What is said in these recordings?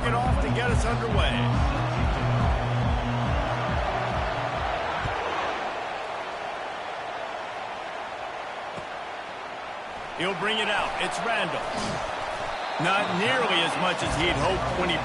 it off to get us underway. He'll bring it out. It's Randall. Not nearly as much as he'd hoped when he...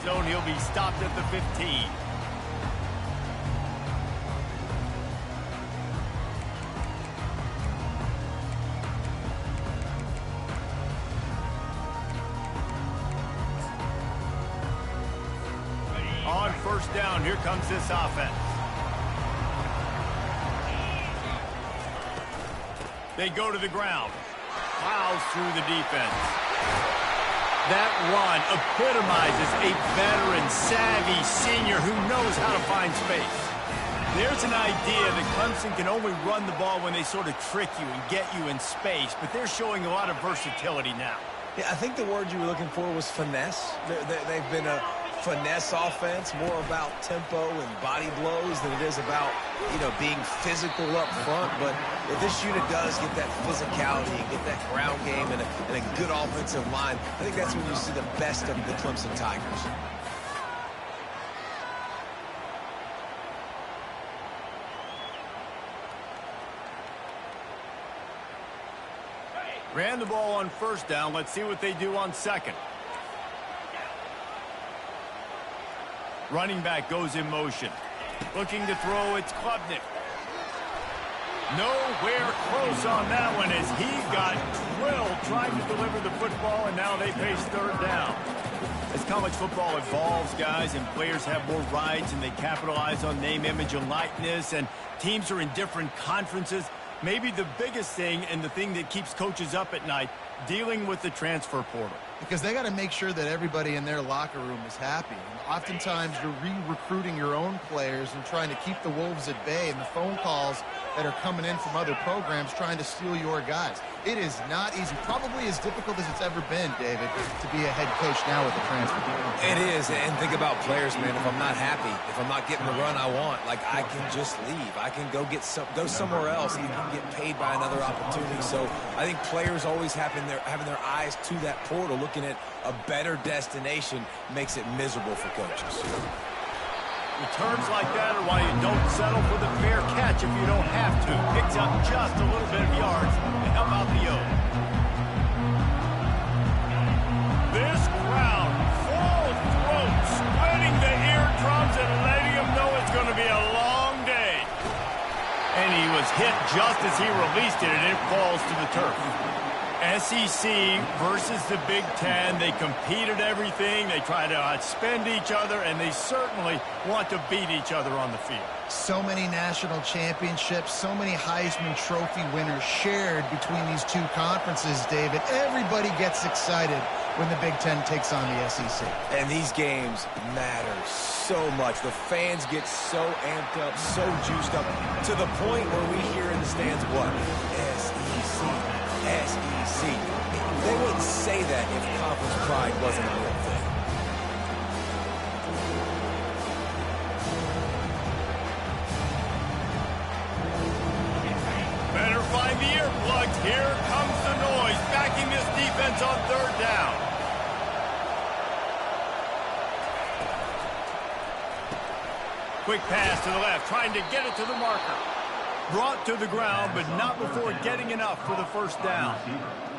Zone, he'll be stopped at the 15. On first down, here comes this offense. They go to the ground. Plows through the defense. That run epitomizes a veteran, savvy senior who knows how to find space. There's an idea that Clemson can only run the ball when they sort of trick you and get you in space, but they're showing a lot of versatility now. Yeah, I think the word you were looking for was finesse. They've been a finesse offense, more about tempo and body blows than it is about, being physical up front. But if this unit does get that physicality and get that ground game and a good offensive line, I think that's when you see the best of the Clemson Tigers. Ran the ball on first down. Let's see what they do on second. Running back goes in motion. Looking to throw, it's Klubnik. Nowhere close on that one as he got drilled trying to deliver the football, and now they face third down. As college football evolves, guys, and players have more rights and they capitalize on name, image, and likeness, and teams are in different conferences, maybe the biggest thing and the thing that keeps coaches up at night, dealing with the transfer portal. Because they got to make sure that everybody in their locker room is happy. And oftentimes you're re-recruiting your own players and trying to keep the Wolves at bay, and the phone calls that are coming in from other programs trying to steal your guys. It is not easy. Probably as difficult as it's ever been, David, to be a head coach now with the transfer portal. It is, and think about players, man. If I'm not happy, if I'm not getting the run I want, I can just leave. I can go somewhere else and get paid by another opportunity. So I think players always having their eyes to that portal, looking at a better destination, makes it miserable for coaches. Returns like that are why you don't settle for the fair catch if you don't have to. Picks up just a little bit of yards to help out the O. This crowd, full throat, spreading the eardrums and letting them know it's going to be a long day. And he was hit just as he released it, and it falls to the turf. SEC versus the Big Ten. They compete at everything. They try to outspend each other, and they certainly want to beat each other on the field. So many national championships, so many Heisman Trophy winners shared between these two conferences, David. Everybody gets excited when the Big Ten takes on the SEC. And these games matter so much. The fans get so amped up, so juiced up, to the point where we hear in the stands, what? SEC. SEC. They wouldn't say that if conference pride wasn't a real thing. Better find the earplugs. Here comes the noise, backing this defense on third down. Quick pass to the left, trying to get it to the marker. Brought to the ground, but not before getting enough for the first down.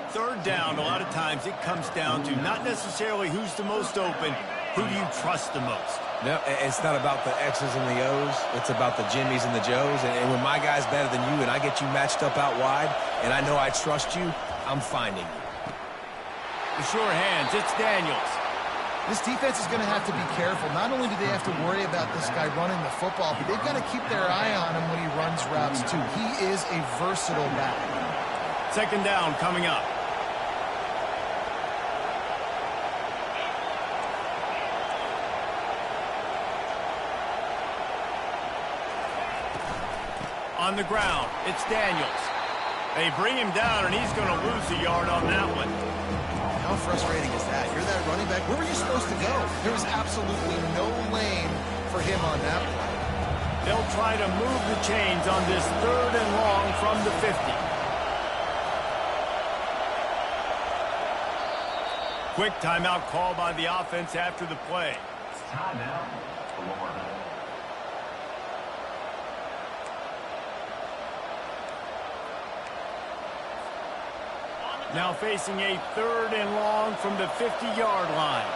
Third down, a lot of times it comes down to not necessarily who's the most open, Who do you trust the most? No, it's not about the X's and the O's. It's about the Jimmies and the Joes. And when my guy's better than you and I get you matched up out wide and I know I trust you, I'm finding you. The sure hands, it's Daniels. This defense is going to have to be careful. Not only do they have to worry about this guy running the football, but they've got to keep their eye on him when he runs routes, too. He is a versatile back. Second down coming up. On the ground, it's Daniels. They bring him down, and he's going to lose a yard on that one. How frustrating is that? You're that running back. Where were you supposed to go? There was absolutely no lane for him on that play. They'll try to move the chains on this 3rd and long from the 50. Quick timeout call by the offense after the play. Timeout, Florida. Now facing a 3rd and long from the 50-yard line.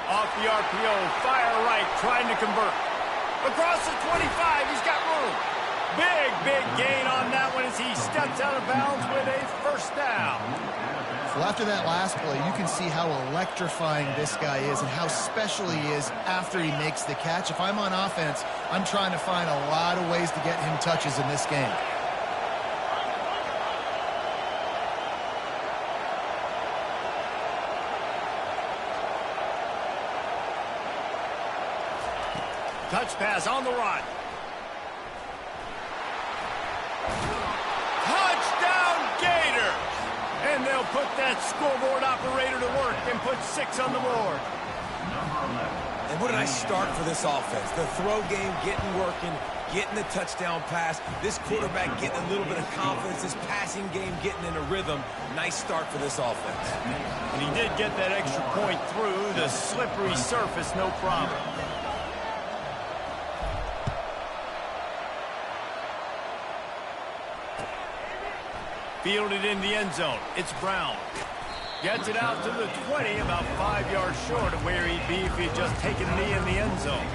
Off the RPO, fire right, trying to convert. Across the 25, he's got room. Big gain on that one as he steps out of bounds with a first down. Well, after that last play, you can see how electrifying this guy is and how special he is after he makes the catch. If I'm on offense, I'm trying to find a lot of ways to get him touches in this game. Touch pass on the run. Touchdown Gators! And they'll put that scoreboard operator to work and put 6 on the board. And what a nice start for this offense. The throw game getting working, getting the touchdown pass. This quarterback getting a little bit of confidence. This passing game getting in a rhythm. Nice start for this offense. And he did get that extra point through the slippery surface, no problem. Fielded in the end zone. It's Brown. Gets it out to the 20, about 5 yards short of where he'd be if he'd just taken a knee in the end zone.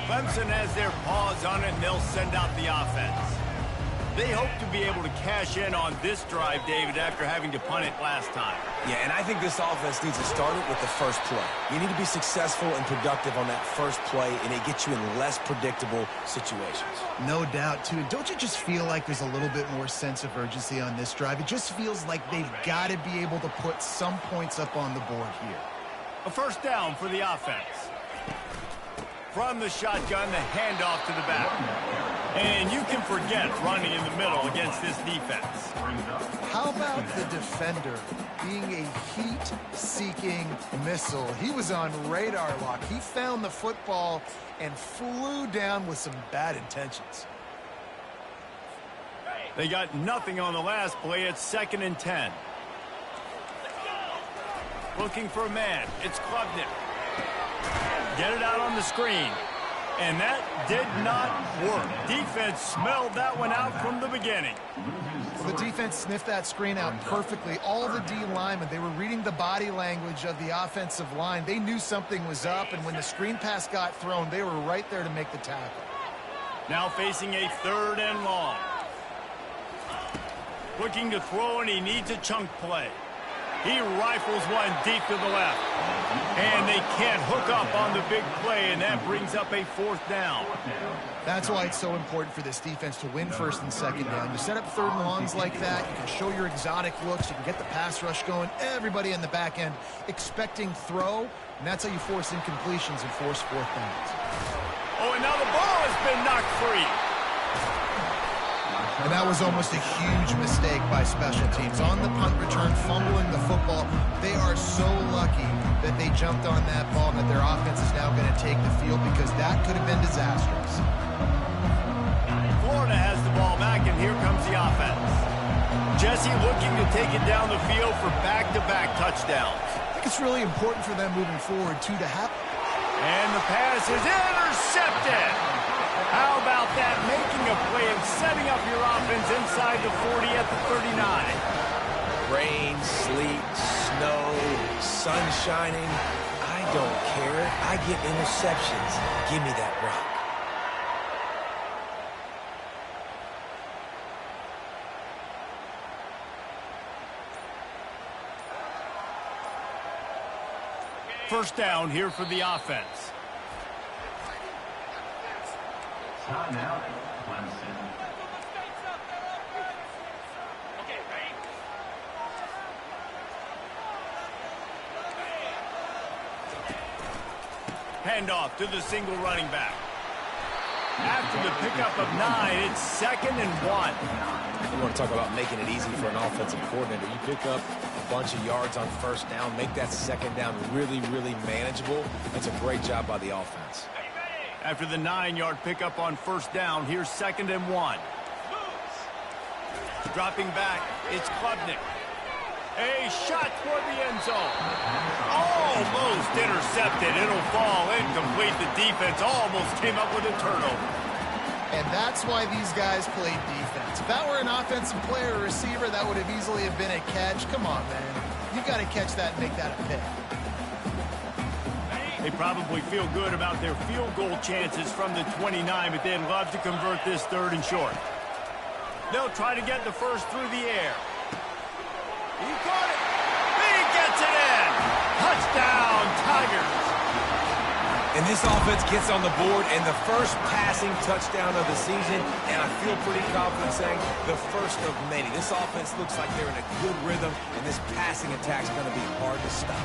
Clemson has their paws on it, and they'll send out the offense. They hope to be able to cash in on this drive, David, after having to punt it last time. Yeah, and I think this offense needs to start it with the first play. You need to be successful and productive on that first play, and it gets you in less predictable situations. No doubt, too. And don't you just feel like there's a little bit more sense of urgency on this drive? It just feels like they've got to be able to put some points up on the board here. A first down for the offense. From the shotgun, the handoff to the back. And you can forget running in the middle against this defense. How about the defender being a heat-seeking missile? He was on radar lock. He found the football and flew down with some bad intentions. They got nothing on the last play. It's 2nd and 10. Looking for a man. It's Klubnik. Get it out on the screen. And that did not work. Defense smelled that one out from the beginning. The defense sniffed that screen out perfectly. All the D linemen, they were reading the body language of the offensive line. They knew something was up, and when the screen pass got thrown, they were right there to make the tackle. Now facing a 3rd and long. Looking to throw, and he needs a chunk play. He rifles one deep to the left. And they can't hook up on the big play, and that brings up a 4th down. That's why it's so important for this defense to win 1st and 2nd down. You set up 3rd and longs like that, you can show your exotic looks, you can get the pass rush going, everybody in the back end expecting throw, and that's how you force incompletions and force 4th downs. Oh, and now the ball has been knocked free. And that was almost a huge mistake by special teams. On the punt return, fumbling the football, they are so lucky that they jumped on that ball and that their offense is now going to take the field because that could have been disastrous. Florida has the ball back, and here comes the offense. Jesse looking to take it down the field for back-to-back touchdowns. I think it's really important for them moving forward, too, to have... And the pass is intercepted. How about that? Making a play and setting up your offense inside the 40 at the 39. Rain, sleet, snow, sun shining. I don't care. I get interceptions. Give me that rock. First down here for the offense. Timeout, Clemson. Handoff to the single running back. After the pickup of 9, it's 2nd and 1. You want to talk about making it easy for an offensive coordinator. You pick up a bunch of yards on first down, make that second down really, really manageable. That's a great job by the offense. After the 9-yard pickup on first down, here's 2nd and 1. Dropping back, it's Klubnik. A shot toward the end zone. Almost intercepted. It'll fall incomplete. The defense almost came up with a turnover. And that's why these guys played defense. If that were an offensive player or receiver, that would have easily have been a catch. Come on, man. You've got to catch that and make that a pick. They probably feel good about their field goal chances from the 29, but they'd love to convert this 3rd and short. They'll try to get the first through the air. He caught it. He gets it in. Touchdown, Tigers. And this offense gets on the board and the first passing touchdown of the season, and I feel pretty confident saying the first of many. This offense looks like they're in a good rhythm, and this passing attack's going to be hard to stop.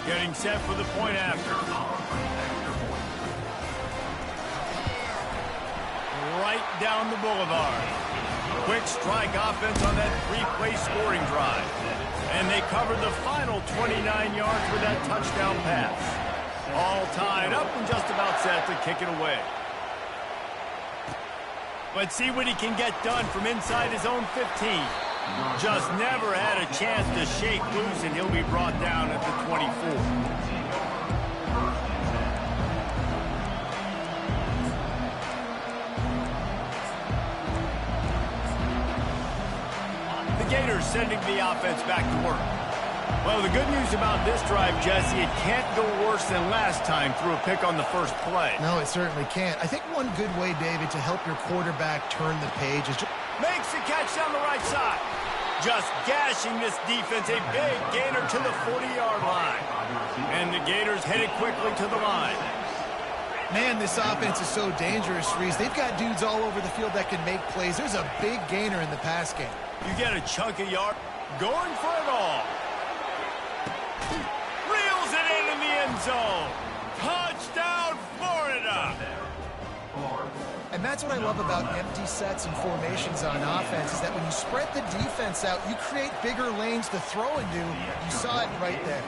Getting set for the point after. Right down the boulevard. Quick strike offense on that 3-play scoring drive. And they covered the final 29 yards with that touchdown pass. All tied up and just about set to kick it away. Let's see what he can get done from inside his own 15. Just never had a chance to shake loose, and he'll be brought down at the 24. Gators sending the offense back to work. Well, the good news about this drive, Jesse, it can't go worse than last time through a pick on the first play. No, it certainly can't. I think one good way, David, to help your quarterback turn the page is... Makes the catch down the right side. Just gashing this defense, a big gainer to the 40-yard line. And the Gators headed quickly to the line. Man, this offense is so dangerous, Reese. They've got dudes all over the field that can make plays. There's a big gainer in the pass game. You get a chunk of yard, going for it all. Reels it in the end zone. Touchdown, Florida. And that's what I love about empty sets and formations on offense, is that when you spread the defense out, you create bigger lanes to throw into. You saw it right there.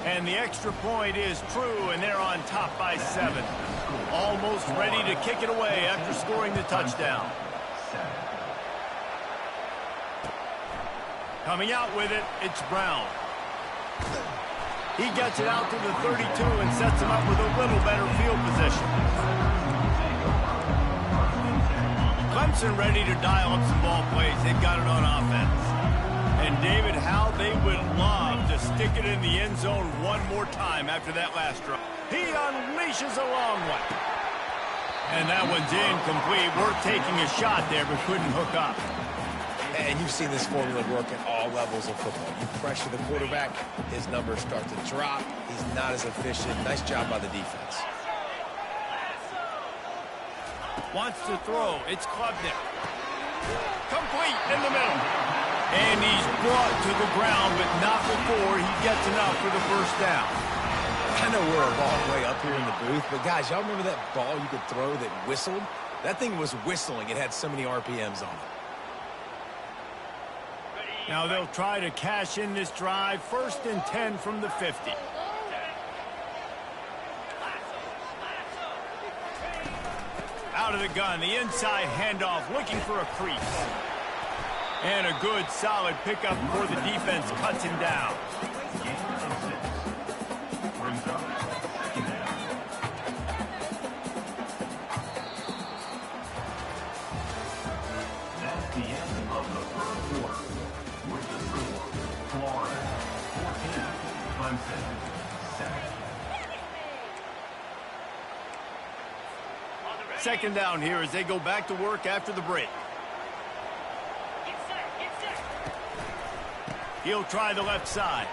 And the extra point is true, and they're on top by 7. Almost ready to kick it away after scoring the touchdown. Coming out with it, it's Brown. He gets it out to the 32 and sets him up with a little better field position. Clemson ready to dial up some ball plays. They've got it on offense. And David, how they would love to stick it in the end zone one more time after that last drive. He unleashes a long one. And that one's incomplete. Worth taking a shot there, but couldn't hook up. And you've seen this formula work at all levels of football. You pressure the quarterback, his numbers start to drop. He's not as efficient. Nice job by the defense. Wants to throw. It's Klubnik. Complete in the middle. And he's brought to the ground, but not before he gets enough for the first down. I know we're a long way up here in the booth, but guys, y'all remember that ball you could throw that whistled? That thing was whistling. It had so many RPMs on it. Now they'll try to cash in this drive. 1st and 10 from the 50. Out of the gun, the inside handoff, looking for a crease. And a good, solid pickup before the defense cuts him down. Second down here as they go back to work after the break. He'll try the left side.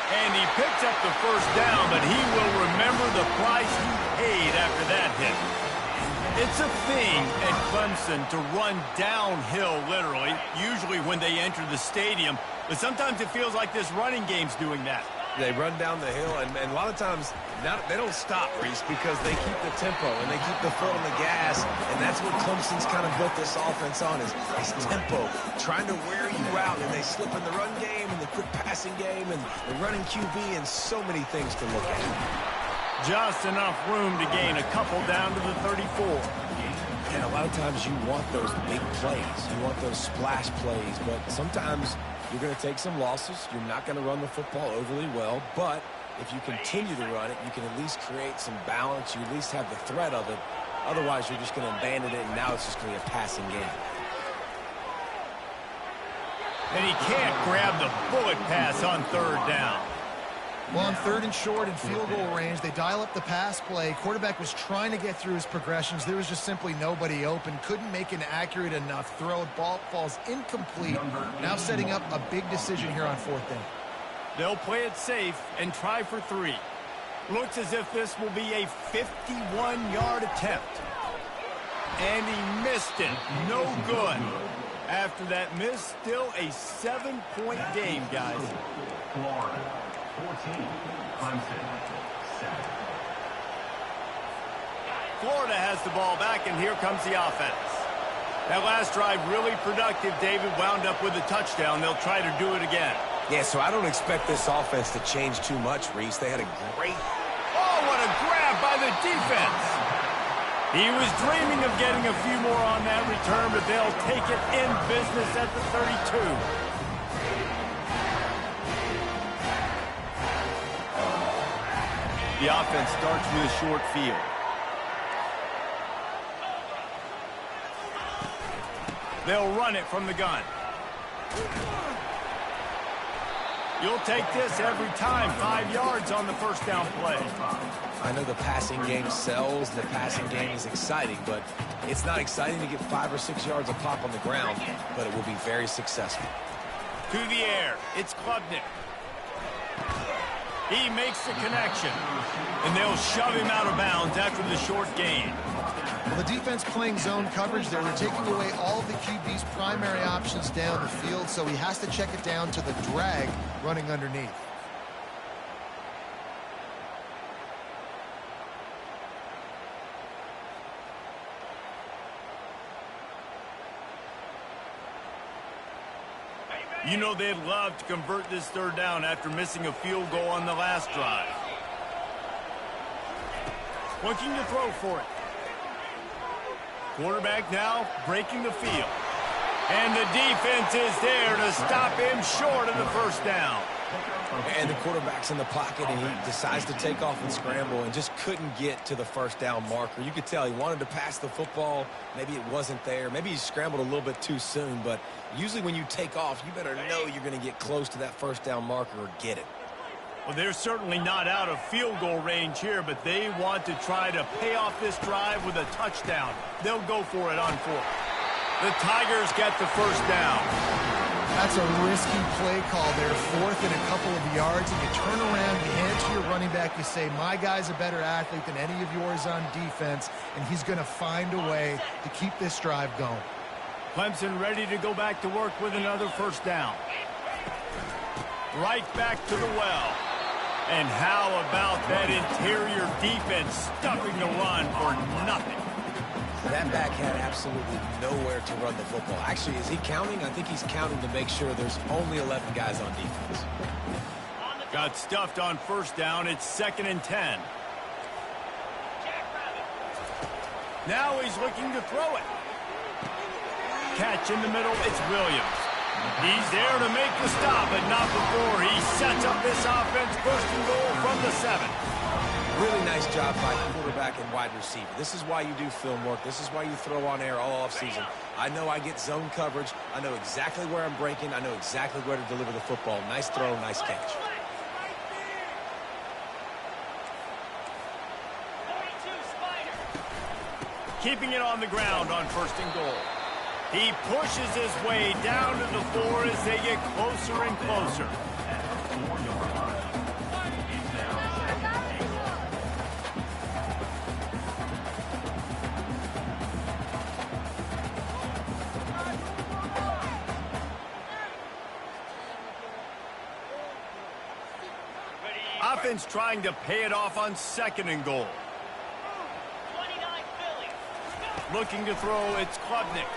And he picks up the first down, but he will remember the price he paid after that hit. It's a thing at Clemson to run downhill, literally, usually when they enter the stadium. But sometimes it feels like this running game's doing that. They run down the hill, and a lot of times they don't stop, Reese, because they keep the tempo and they keep the foot on the gas, and that's what Clemson's kind of built this offense on is tempo, trying to wear you out, and they slip in the run game and the quick passing game and the running QB and so many things to look at. Just enough room to gain a couple down to the 34. And a lot of times you want those big plays. You want those splash plays, but sometimes you're going to take some losses. You're not going to run the football overly well, but if you continue to run it, you can at least create some balance. You at least have the threat of it. Otherwise, you're just going to abandon it, and now it's just going to be a passing game. And he can't grab the bullet pass on third down. Well, on third and short in field goal range, they dial up the pass play. Quarterback was trying to get through his progressions. There was just simply nobody open. Couldn't make an accurate enough throw. Ball falls incomplete. Now setting up a big decision here on fourth down. They'll play it safe and try for 3. Looks as if this will be a 51-yard attempt. And he missed it. No good. After that miss, still a 7-point game, guys. Florida 14, Clemson 7. Florida has the ball back, and here comes the offense. That last drive really productive. David wound up with a touchdown. They'll try to do it again. Yeah, so I don't expect this offense to change too much, Reese. They had a great... Oh, what a grab by the defense. He was dreaming of getting a few more on that return, but they'll take it in business at the 32. The offense starts with a short field. They'll run it from the gun. You'll take this every time. 5 yards on the first down play. I know the passing game sells, the passing game is exciting, but it's not exciting to get 5 or 6 yards a pop on the ground, but it will be very successful. To the air, it's Klubnik. He makes the connection, and they'll shove him out of bounds after the short gain. Well, the defense playing zone coverage there. They're taking away all of the QB's primary options down the field, so he has to check it down to the drag running underneath. You know they'd love to convert this third down after missing a field goal on the last drive. Looking to throw for it. Quarterback now breaking the field. And the defense is there to stop him short of the first down. And the quarterback's in the pocket, and he decides to take off and scramble and just couldn't get to the first down marker. You could tell he wanted to pass the football. Maybe it wasn't there. Maybe he scrambled a little bit too soon. But usually when you take off, you better know you're going to get close to that first down marker or get it. Well, they're certainly not out of field goal range here, but they want to try to pay off this drive with a touchdown. They'll go for it on fourth. The Tigers get the first down. That's a risky play call there, fourth and a couple of yards, and you turn around, you hand it to your running back, you say, my guy's a better athlete than any of yours on defense, and he's going to find a way to keep this drive going. Clemson ready to go back to work with another first down. Right back to the well. And how about that interior defense stuffing the run for nothing? That back had absolutely nowhere to run the football. Actually, is he counting? I think he's counting to make sure there's only 11 guys on defense. Got stuffed on first down. It's 2nd and 10. Now he's looking to throw it. Catch in the middle. It's Williams. He's there to make the stop, but not before he sets up this offense. First and goal from the 7. Really nice job by quarterback and wide receiver. This is why you do film work. This is why you throw on air all offseason. I know I get zone coverage. I know exactly where I'm breaking. I know exactly where to deliver the football. Nice throw, nice catch. keeping it on the ground on 1st and goal. He pushes his way down to the 4 as they get closer and closer. Offense trying to pay it off on 2nd and goal. Looking to throw, it's Klubnik.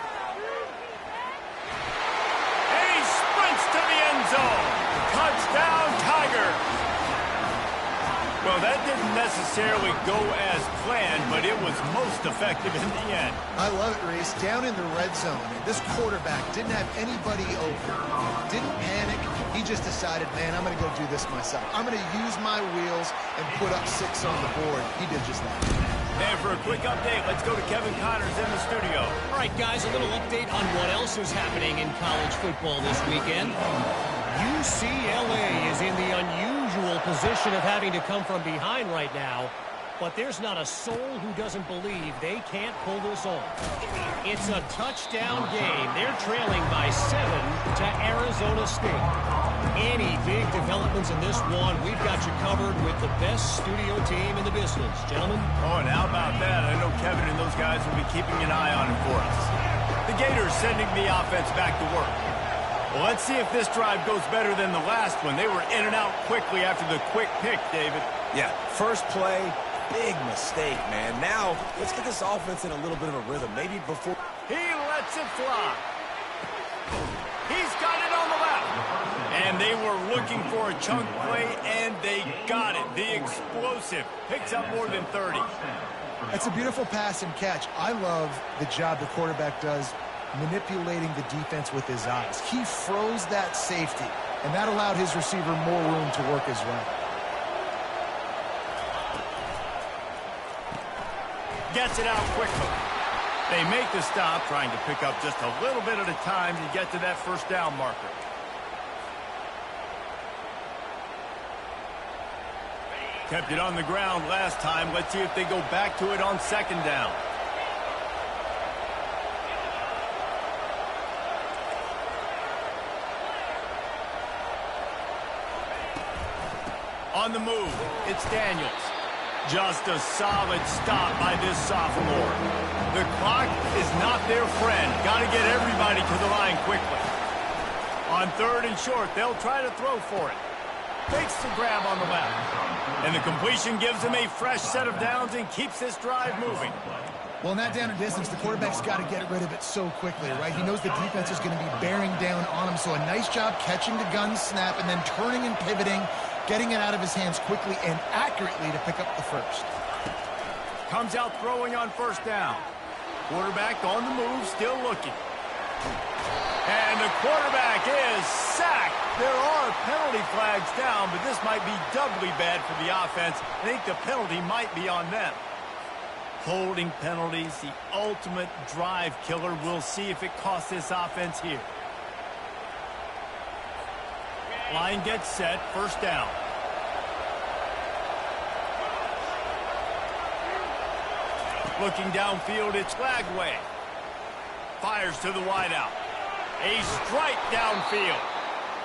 And he sprints to the end zone. Touchdown, Tigers. Well, that didn't necessarily go as planned, but it was most effective in the end. I love it, Reese. Down in the red zone, this quarterback didn't have anybody open. Didn't panic. He just decided, man, I'm going to go do this myself. I'm going to use my wheels and put up 6 on the board. He did just that. And for a quick update, let's go to Kevin Connors in the studio. All right, guys, a little update on what else is happening in college football this weekend. UCLA is in the unusual position of having to come from behind right now, but there's not a soul who doesn't believe they can't pull this off. It's a touchdown game. They're trailing by 7 to Arizona State. Any big developments in this one, we've got you covered with the best studio team in the business. Gentlemen? Oh, and how about that? I know Kevin and those guys will be keeping an eye on it for us. The Gators sending the offense back to work. Well, let's see if this drive goes better than the last one. They were in and out quickly after the quick pick, David. Yeah, first play, big mistake, man. Now, let's get this offense in a little bit of a rhythm. Maybe before... He lets it fly. He's got it on the left. And they were looking for a chunk play, and they got it. The explosive picks up more than 30. That's a beautiful pass and catch. I love the job the quarterback does manipulating the defense with his eyes. He froze that safety, and that allowed his receiver more room to work his way. Gets it out quickly. They make the stop, trying to pick up just a little bit at a time to get to that 1st down marker. Kept it on the ground last time. Let's see if they go back to it on 2nd down. On the move, it's Daniels. Just a solid stop by this sophomore. The clock is not their friend. Got to get everybody to the line quickly. On 3rd and short, they'll try to throw for it. Takes the grab on the left. And the completion gives them a fresh set of downs and keeps this drive moving. Well, in that down and distance, the quarterback's got to get rid of it so quickly, right? He knows the defense is going to be bearing down on him, so a nice job catching the gun snap and then turning and pivoting, getting it out of his hands quickly and accurately to pick up the 1st. Comes out throwing on 1st down. Quarterback on the move, still looking. And the quarterback is sacked. There are penalty flags down, but this might be doubly bad for the offense. I think the penalty might be on them. Holding penalties, the ultimate drive killer. We'll see if it costs this offense here. Line gets set, 1st down. Looking downfield, it's Lagway. Fires to the wideout. A strike downfield.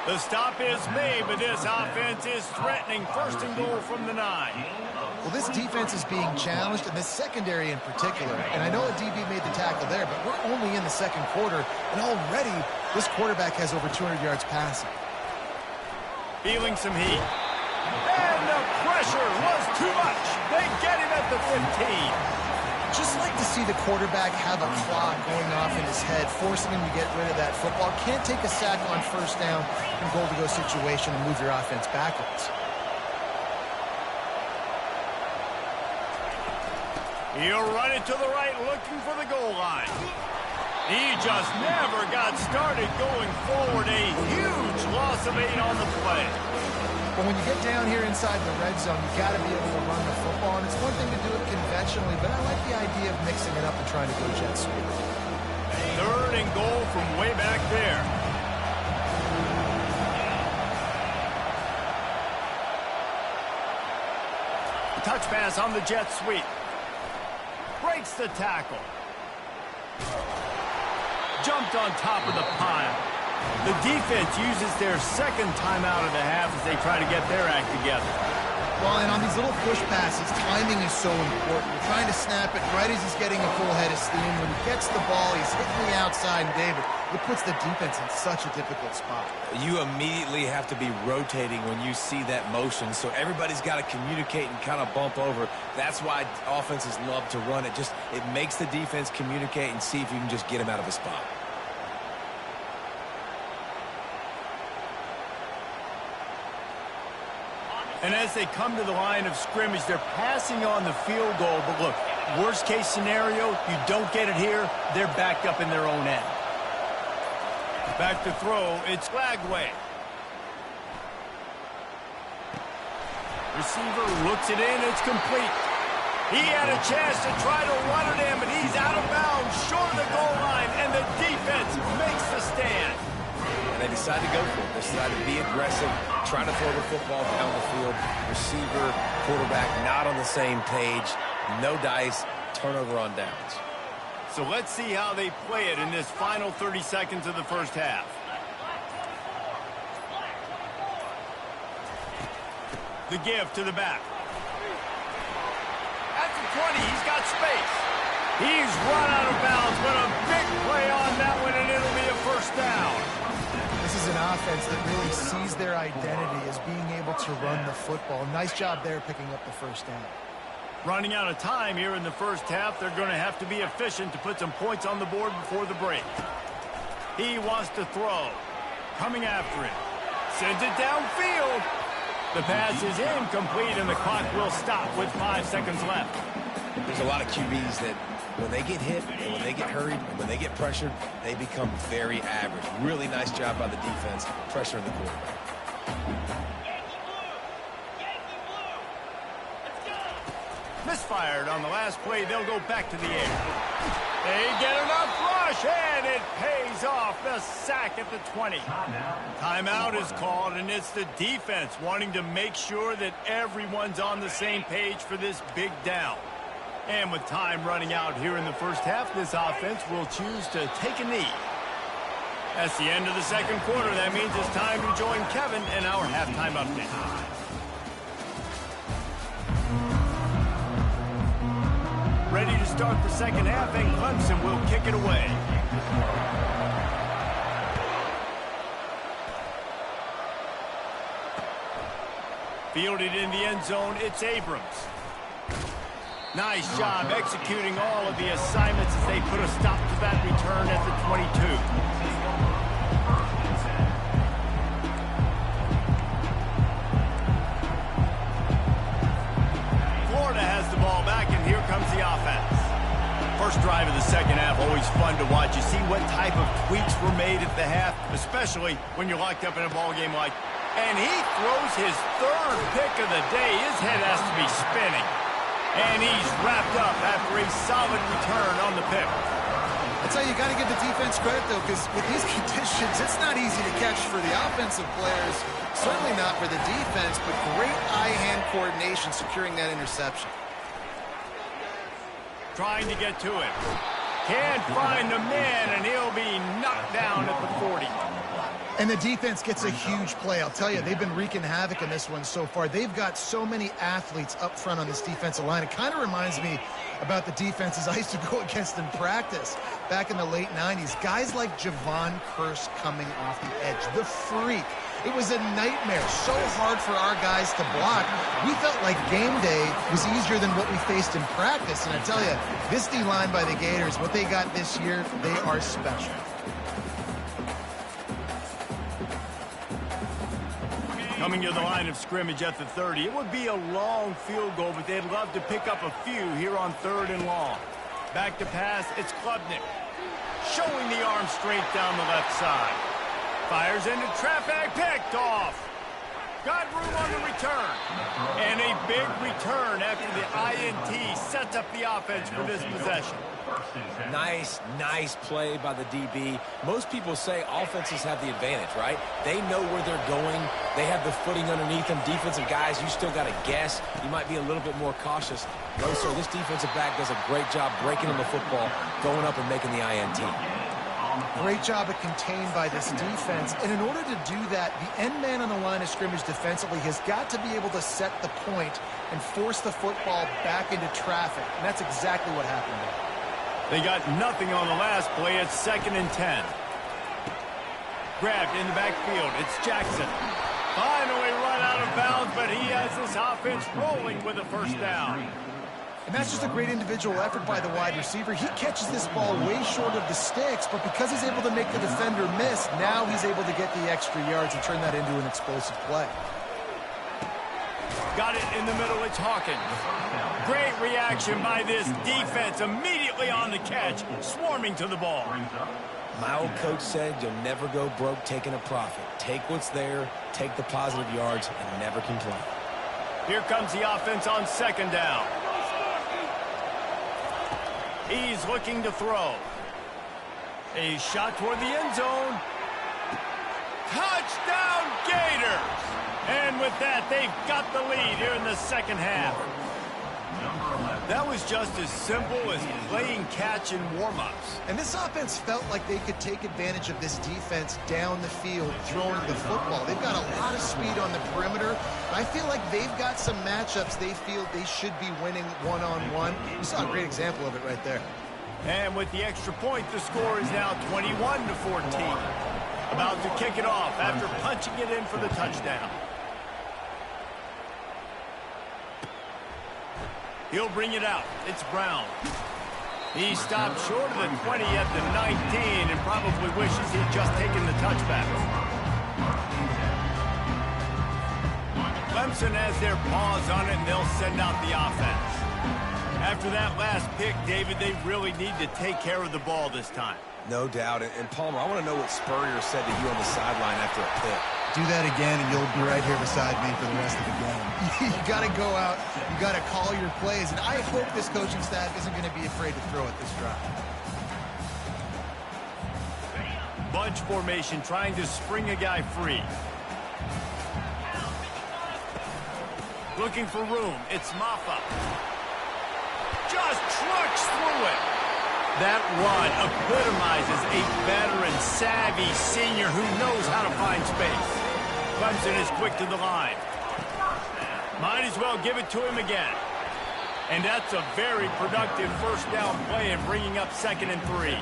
The stop is made, but this offense is threatening 1st and goal from the 9. Well, this defense is being challenged, and this secondary in particular. And I know a DB made the tackle there, but we're only in the 2nd quarter, and already this quarterback has over 200 yards passing. Feeling some heat. And the pressure was too much. They get him at the 15. Just like to see the quarterback have a clock going off in his head, forcing him to get rid of that football. Can't take a sack on 1st down in goal-to-go situation and move your offense backwards. He'll run it to the right, looking for the goal line. He just never got started going forward. A huge loss of 8 on the play. But when you get down here inside the red zone, you got to be able to run the football. And it's one thing to do it conventionally, but I like the idea of mixing it up and trying to go jet sweep. 3rd and goal from way back there. Touch pass on the jet sweep. breaks the tackle. Jumped on top of the pile. The defense uses their second timeout of the half as they try to get their act together. Well, and on these little push passes, timing is so important. You're trying to snap it right as he's getting a full head of steam. When he gets the ball, he's hitting the outside, and David, it puts the defense in such a difficult spot. You immediately have to be rotating when you see that motion, so everybody's got to communicate and kind of bump over. That's why offenses love to run it. It makes the defense communicate and see if you can just get him out of a spot. And as they come to the line of scrimmage, they're passing on the field goal. But look, worst case scenario, you don't get it here, they're backed up in their own end. Back to throw, it's Lagway. Receiver looks it in, it's complete. He had a chance to try to run it in, but he's out of bounds, short of the goal line, and the defense makes the stand. And they decide to go for it. They decide to be aggressive, trying to throw the football down the field. Receiver, quarterback, not on the same page. No dice, turnover on downs. So let's see how they play it in this final 30 seconds of the first half. The give to the back. At the 20, he's got space. He's run out of bounds, but a big play on that one, and it'll be a first down. This is an offense that really sees their identity as being able to run the football. Nice job there picking up the first down. Running out of time here in the first half, they're going to have to be efficient to put some points on the board before the break. He wants to throw. Coming after it. Sends it downfield. The pass is incomplete, and the clock will stop with 5 seconds left. There's a lot of QBs that when they get hit, and when they get hurried, and when they get pressured, they become very average. Really nice job by the defense, pressuring the quarterback. Misfired on the last play. They'll go back to the air. They get enough rush, and it pays off. The sack at the 20. Timeout is called, and it's the defense wanting to make sure that everyone's on the same page for this big down. And with time running out here in the first half, this offense will choose to take a knee. That's the end of the second quarter. That means it's time to join Kevin in our halftime update. Ready to start the second half, and Clemson will kick it away. Fielded in the end zone, it's Abrams. Nice job executing all of the assignments as they put a stop to that return at the 22. Florida has the ball back, and here comes the offense. First drive of the second half, always fun to watch. You see what type of tweaks were made at the half, especially when you're locked up in a ball game like. And he throws his third pick of the day. His head has to be spinning. And he's wrapped up after a solid return on the pick. That's how you got to give the defense credit, though, because with these conditions, it's not easy to catch for the offensive players. Certainly not for the defense, but great eye-hand coordination securing that interception. Trying to get to it. Can't find the man, and he'll be knocked down at the 40. And the defense gets a huge play. I'll tell you, they've been wreaking havoc in this one so far. They've got so many athletes up front on this defensive line. It kind of reminds me about the defenses I used to go against in practice back in the late 90s. Guys like Javon Curse coming off the edge. The freak. It was a nightmare. So hard for our guys to block. We felt like game day was easier than what we faced in practice. And I tell you, this D-line by the Gators, what they got this year, they are special. Coming to the line of scrimmage at the 30. It would be a long field goal, but they'd love to pick up a few here on 3rd and long. Back to pass, it's Klubnik. Showing the arm strength down the left side. Fires into traffic, picked off. Got room on the return. And a big return after the INT sets up the offense for this possession. Nice play by the DB. Most people say offenses have the advantage, right? They know where they're going. They have the footing underneath them. Defensive guys, you still got to guess. You might be a little bit more cautious. No, sir, this defensive back does a great job breaking on the football, going up and making the INT. Great job at contained by this defense. And in order to do that, the end man on the line of scrimmage defensively has got to be able to set the point and force the football back into traffic. And that's exactly what happened there. They got nothing on the last play. It's 2nd and 10. Grabbed in the backfield. It's Jackson. Finally run out of bounds, but he has this offense rolling with a first down. And that's just a great individual effort by the wide receiver. He catches this ball way short of the sticks, but because he's able to make the defender miss, now he's able to get the extra yards and turn that into an explosive play. Got it in the middle. It's Hawkins. Great reaction by this defense. Immediately on the catch, swarming to the ball. My old coach said you'll never go broke taking a profit. Take what's there, take the positive yards, and never complain. Here comes the offense on 2nd down. He's looking to throw. A shot toward the end zone. Touchdown Gators! And with that, they've got the lead here in the second half. That was just as simple as playing catch in warm-ups. And this offense felt like they could take advantage of this defense down the field, throwing the football. They've got a lot of speed on the perimeter. I feel like they've got some matchups they feel they should be winning one-on-one. You saw a great example of it right there. And with the extra point, the score is now 21-14. About to kick it off after punching it in for the touchdown. He'll bring it out. It's Brown. He stopped short of the 20 at the 19 and probably wishes he'd just taken the touchback. Clemson has their paws on it, and they'll send out the offense. After that last pick, David, they really need to take care of the ball this time. No doubt. And Palmer, I want to know what Spurrier said to you on the sideline after a pick. Do that again, and you'll be right here beside me for the rest of the game. You got to go out. You got to call your plays. And I hope this coaching staff isn't going to be afraid to throw at this drive. Bunch formation, trying to spring a guy free. Looking for room. It's Maffa. Just trucks through it. That run epitomizes a veteran, savvy senior who knows how to find space. Clemson is quick to the line. Might as well give it to him again. And that's a very productive first down play and bringing up 2nd and 3.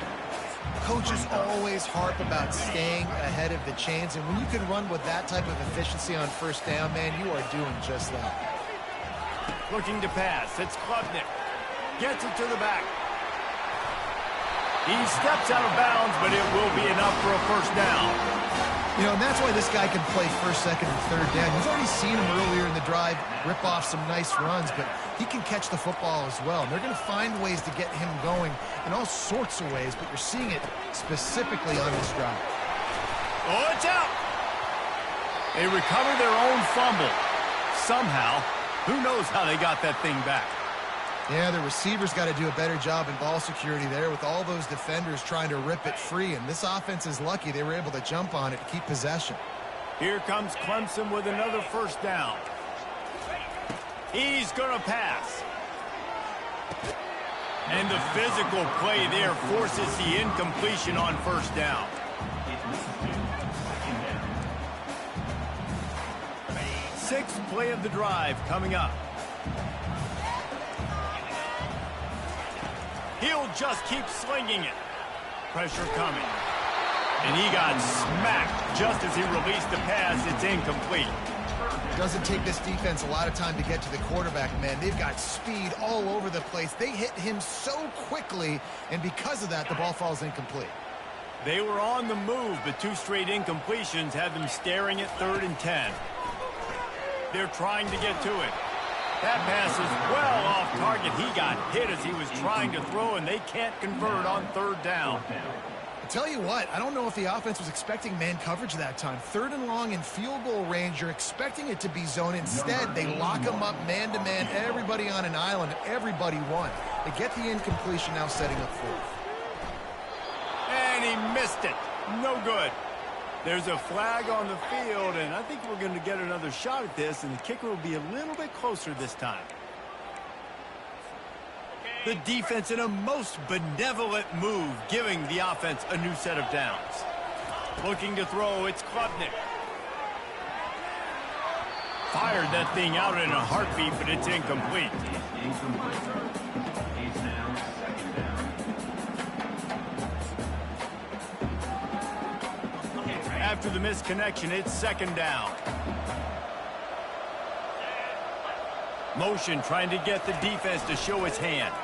Coaches always harp about staying ahead of the chains, and when you can run with that type of efficiency on first down, man, you are doing just that. Looking to pass. It's Klubnik. Gets it to the back. He steps out of bounds, but it will be enough for a first down. You know, and that's why this guy can play first, second, and third down. You've already seen him earlier in the drive rip off some nice runs, but he can catch the football as well. And they're going to find ways to get him going in all sorts of ways, but you're seeing it specifically on this drive. Oh, it's out. They recover their own fumble. Somehow, who knows how they got that thing back. Yeah, the receivers got to do a better job in ball security there with all those defenders trying to rip it free. And this offense is lucky they were able to jump on it to keep possession. Here comes Clemson with another first down. He's going to pass. And the physical play there forces the incompletion on first down. Sixth play of the drive coming up. He'll just keep slinging it. Pressure coming. And he got smacked just as he released the pass. It's incomplete. Doesn't take this defense a lot of time to get to the quarterback, man. They've got speed all over the place. They hit him so quickly, and because of that, the ball falls incomplete. They were on the move, but 2 straight incompletions had them staring at 3rd and 10. They're trying to get to it. That pass is well off target. He got hit as he was trying to throw, and they can't convert on 3rd down. Tell you what, I don't know if the offense was expecting man coverage that time. 3rd and long in field goal range, you're expecting it to be zone. Instead, they lock them up man-to-man, everybody on an island, everybody won. They get the incompletion, now setting up 4th. And he missed it. No good. There's a flag on the field, and I think we're going to get another shot at this, and the kicker will be a little bit closer this time. The defense in a most benevolent move, giving the offense a new set of downs. Looking to throw, it's Klubnik. Fired that thing out in a heartbeat, but it's incomplete. It's now 2nd down. After the misconnection, it's 2nd down. Motion trying to get the defense to show its hand.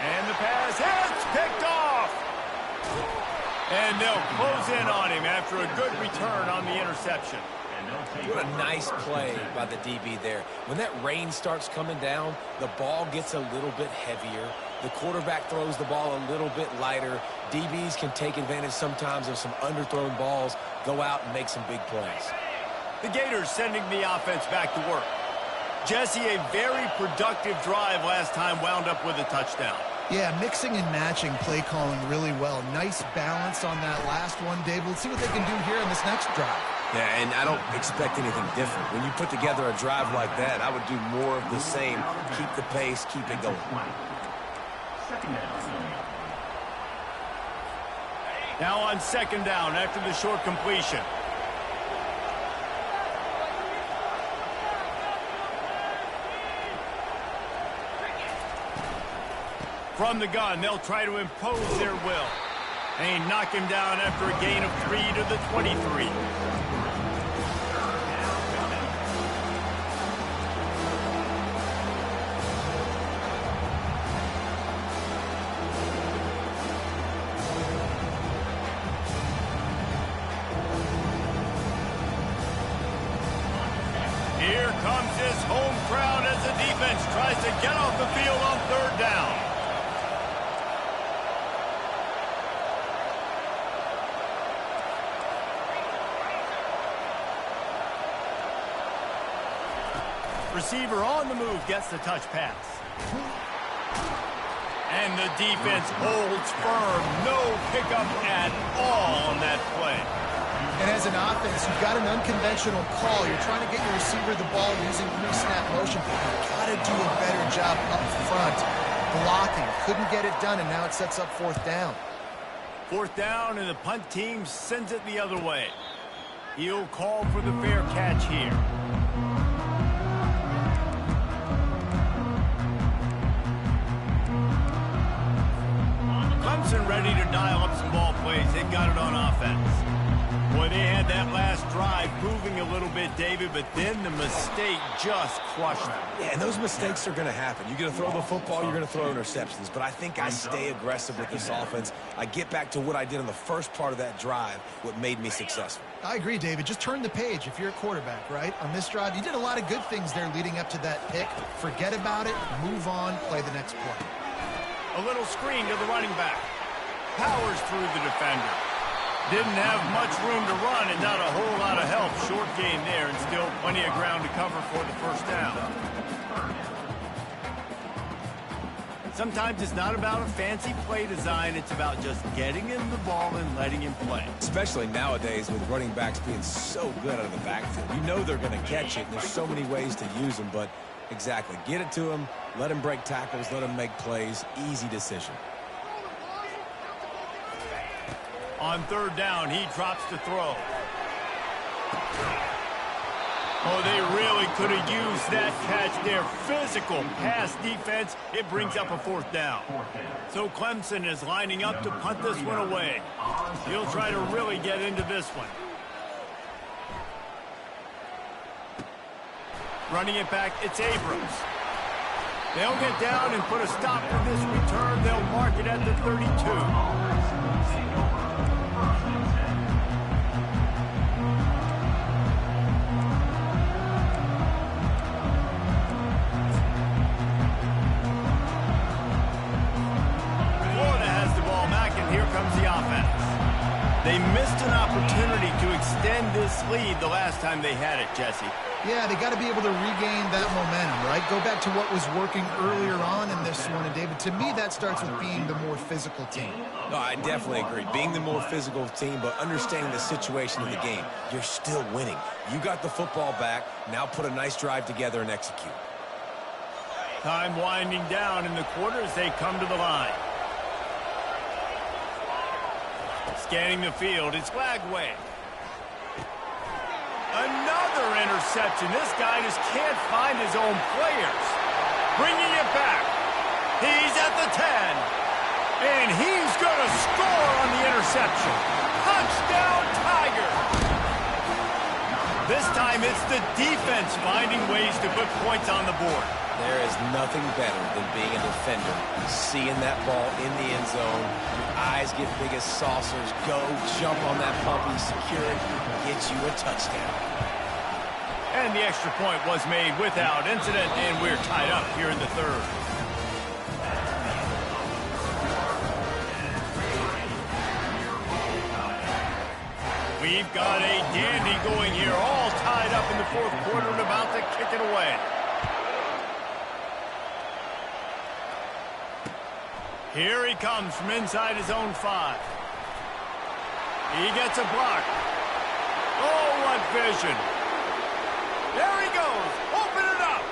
And the pass hits, picked off. And they'll close in on him after a good return on the interception. What a nice play by the DB there. When that rain starts coming down, the ball gets a little bit heavier. The quarterback throws the ball a little bit lighter. DBs can take advantage sometimes of some underthrown balls, go out and make some big plays. The Gators sending the offense back to work. Jesse, a very productive drive last time, wound up with a touchdown. Yeah, mixing and matching play calling really well. Nice balance on that last one, Dave. Let's see what they can do here in this next drive. Yeah, and I don't expect anything different. When you put together a drive like that, I would do more of the same. Keep the pace, keep it going. 2nd down. Now on 2nd down after the short completion. From the gun, they'll try to impose their will. And knock him down after a gain of 3 to the 23. Here comes this home crowd as the defense tries to get off the field on 3rd down. Receiver on the move gets the touch pass. And the defense holds firm. No pickup at all on that play. And as an offense, you've got an unconventional call. You're trying to get your receiver the ball using pre-snap motion. You've got to do a better job up front blocking. Couldn't get it done, and now it sets up 4th down. 4th down, and the punt team sends it the other way. He'll call for the fair catch here. Clemson ready to dial up some ball plays. They got it on offense. Boy, they had that last drive moving a little bit, David, but then the mistake just crushed them. Yeah, and those mistakes are going to happen. You're going to throw the football, you're going to throw interceptions. But I think I stay aggressive with this offense. I get back to what I did in the first part of that drive, what made me successful. I agree, David. Just turn the page if you're a quarterback, right? On this drive, you did a lot of good things there leading up to that pick. Forget about it, move on, play the next play. A little screen to the running back. Powers through the defender. Didn't have much room to run and not a whole lot of help. Short gain there and still plenty of ground to cover for the 1st down. Sometimes it's not about a fancy play design. It's about just getting him the ball and letting him play. Especially nowadays with running backs being so good out of the backfield. You know they're going to catch it, and there's so many ways to use them, but exactly. Get it to him, let him break tackles, let him make plays. Easy decision. On 3rd down, he drops to throw. Oh, they really could have used that catch there. Physical pass defense. It brings up a 4th down. So Clemson is lining up to punt this one away. He'll try to really get into this one. Running it back, it's Abrams. They'll get down and put a stop for this return. They'll mark it at the 32. They missed an opportunity to extend this lead the last time they had it, Jesse. Yeah, they got to be able to regain that momentum, right? Go back to what was working earlier on in this one. And, David, to me, that starts with being the more physical team. No, I definitely agree. Being the more physical team, but understanding the situation of the game. You're still winning. You got the football back. Now put a nice drive together and execute. Time winding down in the quarter as they come to the line. Scanning the field, it's Lagway. Another interception. This guy just can't find his own players. Bringing it back. He's at the 10. And he's going to score on the interception. Touchdown, Tiger. This time it's the defense finding ways to put points on the board. There is nothing better than being a defender. Seeing that ball in the end zone. Your eyes get big as saucers. Go, jump on that puppy, secure it, get you a touchdown. And the extra point was made without incident, and we're tied up here in the third. We've got a dandy going here, all tied up in the fourth quarter and about to kick it away. Here he comes from inside his own 5. He gets a block. Oh, what vision. There he goes. Open it up.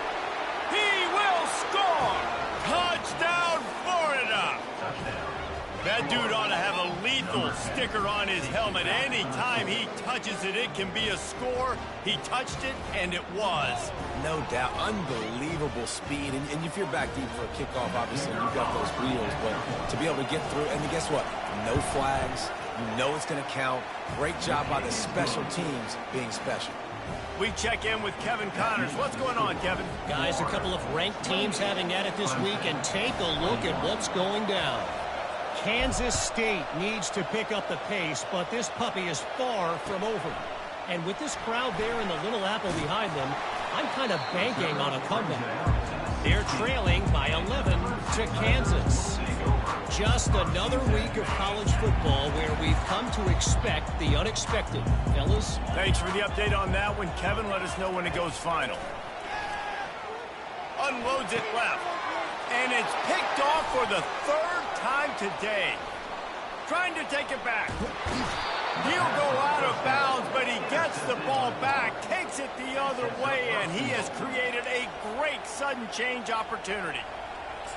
He will score. Touchdown, Florida. That dude ought to have a lethal sticker on his helmet. Anytime he touches it, it can be a score. He touched it, and it was. No doubt. Unbelievable speed. And if you're back deep for a kickoff, obviously, you've got those wheels. But to be able to get through, and guess what? No flags. You know it's going to count. Great job by the special teams being special. We check in with Kevin Connors. What's going on, Kevin? Guys, a couple of ranked teams having at it this week, and take a look at what's going down. Kansas State needs to pick up the pace, but this puppy is far from over. And with this crowd there in the Little Apple behind them, I'm kind of banking on a comeback. They're trailing by 11 to Kansas. Just another week of college football where we've come to expect the unexpected. Fellas? Thanks for the update on that one, Kevin. Let us know when it goes final. Unloads it left. And it's picked off for the third time today. Trying to take it back. He'll go out of bounds, but he gets the ball back, takes it the other way, and he has created a great sudden change opportunity.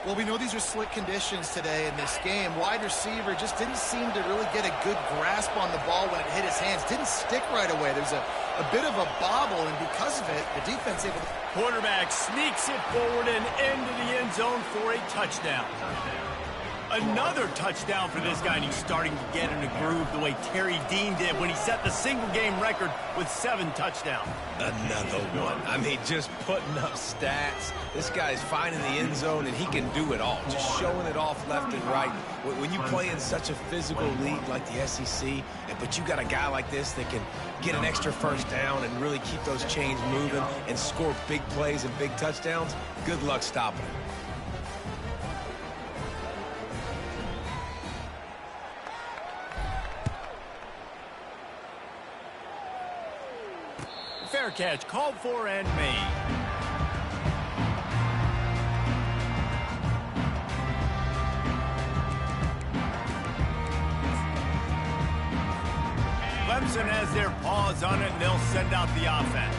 Well, we know these are slick conditions today in this game. Wide receiver just didn't seem to really get a good grasp on the ball when it hit his hands. Didn't stick right away. There's a bit of a bobble, and because of it, the defense able to... Quarterback sneaks it forward and into the end zone for a touchdown. Another touchdown for this guy, and he's starting to get in a groove the way Terry Dean did when he set the single-game record with 7 touchdowns. Another one. I mean, just putting up stats. This guy's finding the end zone, and he can do it all. Just showing it off left and right. When you play in such a physical league like the SEC, but you got a guy like this that can get an extra first down and really keep those chains moving and score big plays and big touchdowns, good luck stopping him. Fair catch, called for and made. Clemson has their paws on it, and they'll send out the offense.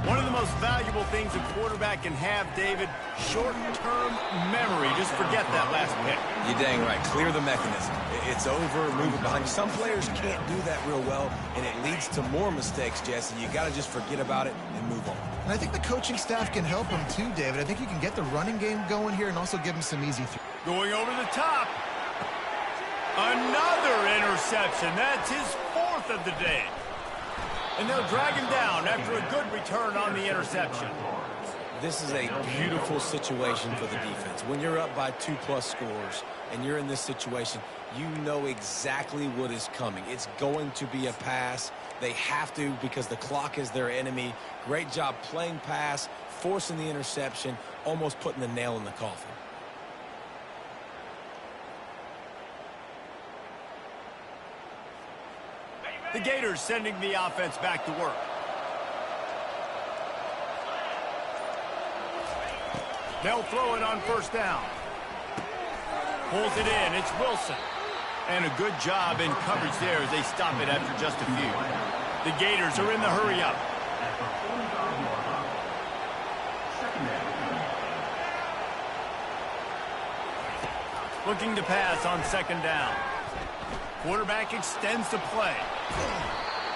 One of the most valuable things a quarterback can have, David, short-term memory. Just forget that last pick. You're dang right. Clear the mechanism. It's over, move it behind you. Some players can't do that real well, and it leads to more mistakes, Jesse. You got to just forget about it and move on. And I think the coaching staff can help him too, David. I think you can get the running game going here and also give him some easy throws. Going over the top. Another interception. That's his 4th of the day. And they'll drag him down after a good return on the interception. This is a beautiful situation for the defense. When you're up by 2+ scores and you're in this situation, you know exactly what is coming. It's going to be a pass. They have to because the clock is their enemy. Great job playing pass, forcing the interception, almost putting the nail in the coffin. The Gators sending the offense back to work. They'll throw it on first down. Pulls it in. It's Wilson. And a good job in coverage there as they stop it after just a few. The Gators are in the hurry-up. Looking to pass on second down. Quarterback extends the play.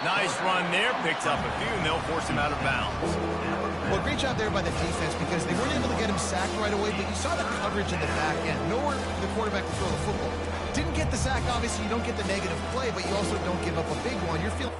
Nice run there. Picks up a few, and they'll force him out of bounds. Well, great job there by the defense because they weren't able to get him sacked right away, but you saw the coverage in the back end. Nowhere for the quarterback to throw the football. Didn't get the sack, obviously you don't get the negative play, but you also don't give up a big one. You're feeling...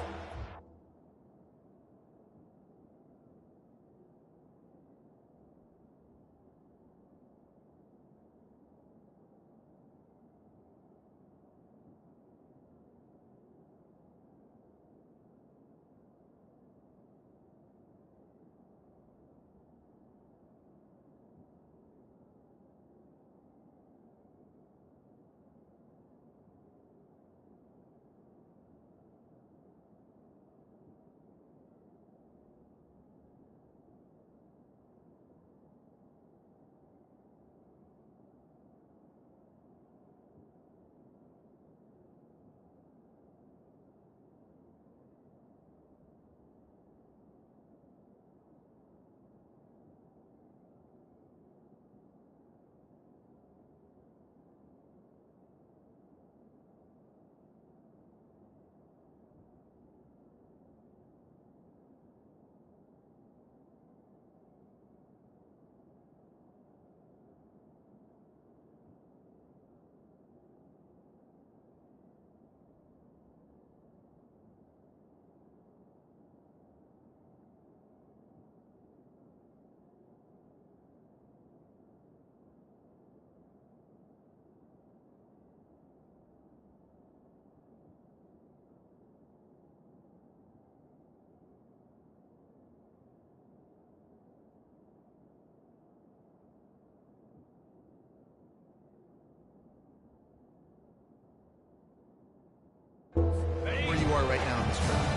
where you are right now in this drive.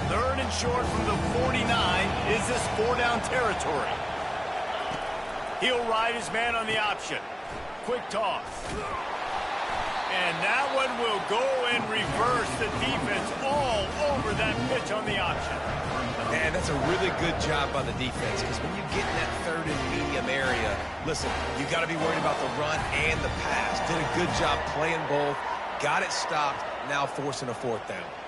Third and short from the 49. Is this 4-down territory? He'll ride his man on the option. Quick toss. And that one will go and reverse the defense all over that pitch on the option. Man, that's a really good job by the defense because when you get in that third and medium area, listen, you got to be worried about the run and the pass. Did a good job playing both, got it stopped, now forcing a fourth down.